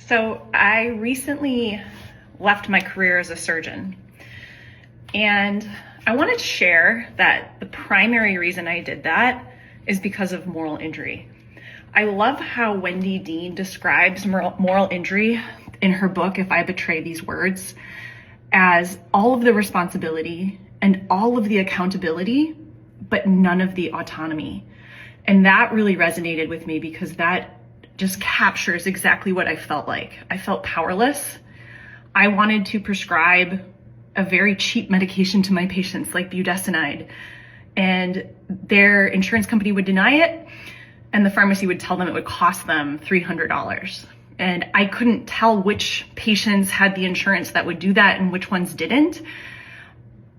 So I recently left my career as a surgeon, and I wanted to share that the primary reason I did that is because of moral injury. I love how Wendy Dean describes moral injury in her book, If I Betray These Words, as all of the responsibility and all of the accountability, but none of the autonomy. And that really resonated with me because that just captures exactly what I felt like. I felt powerless. I wanted to prescribe a very cheap medication to my patients like budesonide, and their insurance company would deny it, and the pharmacy would tell them it would cost them $300. And I couldn't tell which patients had the insurance that would do that and which ones didn't.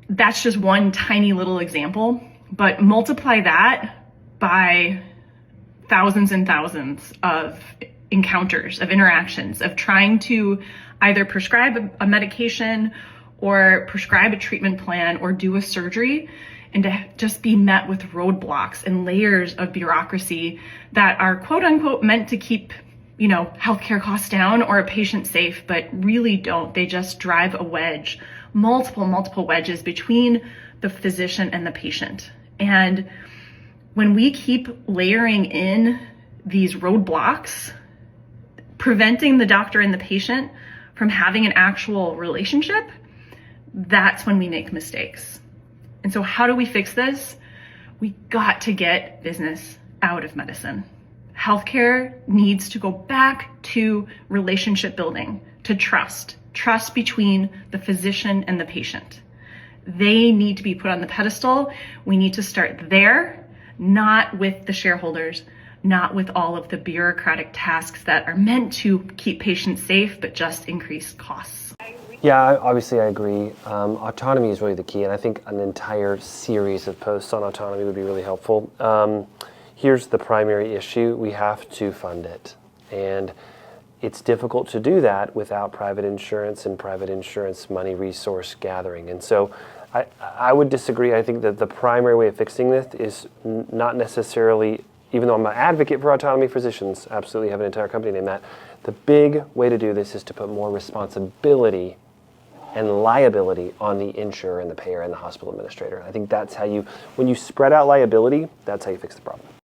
That's just one tiny little example, but multiply that by thousands and thousands of encounters, of interactions, of trying to either prescribe a medication or prescribe a treatment plan or do a surgery, and to just be met with roadblocks and layers of bureaucracy that are quote unquote meant to keep, healthcare costs down or a patient safe, but really don't. They just drive a wedge, multiple wedges between the physician and the patient. And when we keep layering in these roadblocks, preventing the doctor and the patient from having an actual relationship, that's when we make mistakes. And so how do we fix this? We got to get business out of medicine. Healthcare needs to go back to relationship building, to trust between the physician and the patient. They need to be put on the pedestal. We need to start there, not with the shareholders, not with all of the bureaucratic tasks that are meant to keep patients safe, but just increase costs. Yeah, obviously I agree. Autonomy is really the key, and I think an entire series of posts on autonomy would be really helpful. Here's the primary issue: we have to fund it. And it's difficult to do that without private insurance and private insurance money resource gathering. And so I would disagree. I think that the primary way of fixing this is not necessarily, even though I'm an advocate for autonomy, physicians absolutely have an entire company named that. The big way to do this is to put more responsibility and liability on the insurer and the payer and the hospital administrator. I think that's how when you spread out liability, that's how you fix the problem.